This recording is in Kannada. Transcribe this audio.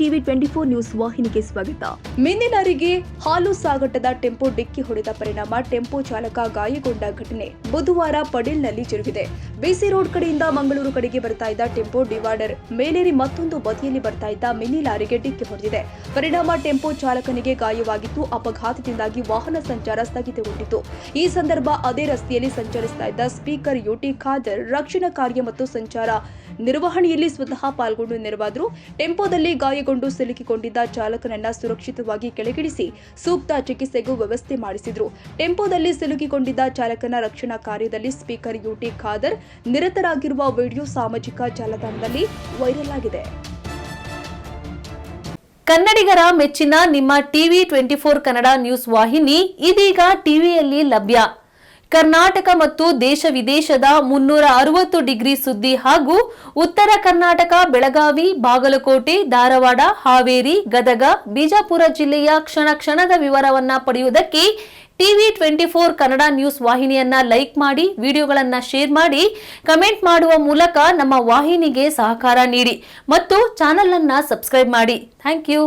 ಟಿವಿ 24 ನ್ಯೂಸ್ ವಾಹಿನಿಗೆ ಸ್ವಾಗತ. ಮಿನ್ನಿಲಾರಿಗೆ ಹಾಲು ಸಾಗಾಟದ ಟೆಂಪೋ ಡಿಕ್ಕಿ ಹೊಡೆದ ಪರಿಣಾಮ ಟೆಂಪೋ ಚಾಲಕ ಗಾಯಗೊಂಡ ಘಟನೆ ಬುಧವಾರ ಪಡೇಲ್ನಲ್ಲಿ ಜರುಗಿದೆ. ಬಿಸಿ ರೋಡ್ ಕಡೆಯಿಂದ ಮಂಗಳೂರು ಕಡೆಗೆ ಬರ್ತಾ ಇದ್ದ ಟೆಂಪೋ ಡಿವೈಡರ್ ಮೇಲೇರಿ ಮತ್ತೊಂದು ಬದಿಯಲ್ಲಿ ಬರ್ತಾ ಇದ್ದ ಮಿನಿ ಲಾರಿಗೆ ಡಿಕ್ಕಿ ಹೊಡೆದಿದೆ. ಪರಿಣಾಮ ಟೆಂಪೋ ಚಾಲಕನಿಗೆ ಗಾಯವಾಗಿದ್ದು, ಅಪಘಾತದಿಂದಾಗಿ ವಾಹನ ಸಂಚಾರ ಸ್ಥಗಿತಗೊಂಡಿತು. ಈ ಸಂದರ್ಭ ಅದೇ ರಸ್ತೆಯಲ್ಲಿ ಸಂಚರಿಸ್ತಾ ಇದ್ದ ಸ್ಪೀಕರ್ ಯುಟಿ ಖಾದರ್ ರಕ್ಷಣಾ ಕಾರ್ಯ ಮತ್ತು ಸಂಚಾರ ನಿರ್ವಹಣೆಯಲ್ಲಿ ಸ್ವತಃ ಪಾಲ್ಗೊಂಡು ನೆರವಾದರು. ಟೆಂಪೋದಲ್ಲಿ ಗಾಯಗೊಂಡು ಸಿಲುಕಿಕೊಂಡಿದ್ದ ಚಾಲಕನನ್ನ ಸುರಕ್ಷಿತವಾಗಿ ಕೆಳಗಿಳಿಸಿ ಸೂಕ್ತ ಚಿಕಿತ್ಸೆಗೂ ವ್ಯವಸ್ಥೆ ಮಾಡಿಸಿದ್ರು. ಟೆಂಪೋದಲ್ಲಿ ಸಿಲುಕಿಕೊಂಡಿದ್ದ ಚಾಲಕನ ರಕ್ಷಣಾ ಕಾರ್ಯದಲ್ಲಿ ಸ್ಪೀಕರ್ ಯುಟಿ ಖಾದರ್ ನಿರತರಾಗಿರುವ ವಿಡಿಯೋ ಸಾಮಾಜಿಕ ಜಾಲತಾಣದಲ್ಲಿ ವೈರಲ್ ಆಗಿದೆ. ಕನ್ನಡಿಗರ ಮೆಚ್ಚಿನ ನಿಮ್ಮ ಟಿವಿ 24 ಕನ್ನಡ ನ್ಯೂಸ್ ವಾಹಿನಿ ಇದೀಗ ಟಿವಿಯಲ್ಲಿ ಲಭ್ಯ. ಕರ್ನಾಟಕ ಮತ್ತು ದೇಶ ವಿದೇಶದ 360 ಡಿಗ್ರಿ ಸುದ್ದಿ ಹಾಗೂ ಉತ್ತರ ಕರ್ನಾಟಕ, ಬೆಳಗಾವಿ, ಬಾಗಲಕೋಟೆ, ಧಾರವಾಡ, ಹಾವೇರಿ, ಗದಗ, ಬಿಜಾಪುರ ಜಿಲ್ಲೆಯ ಕ್ಷಣ ಕ್ಷಣದ ವಿವರವನ್ನ ಪಡೆಯುವುದಕ್ಕೆ ಟಿವಿ 24 ಕನ್ನಡ ನ್ಯೂಸ್ ವಾಹಿನಿಯನ್ನ ಲೈಕ್ ಮಾಡಿ, ವಿಡಿಯೋಗಳನ್ನ ಶೇರ್ ಮಾಡಿ, ಕಮೆಂಟ್ ಮಾಡುವ ಮೂಲಕ ನಮ್ಮ ವಾಹಿನಿಗೆ ಸಹಕಾರ ನೀಡಿ ಮತ್ತು ಚಾನೆಲ್ ಅನ್ನ ಸಬ್ಸ್ಕ್ರೈಬ್ ಮಾಡಿ. Thank you.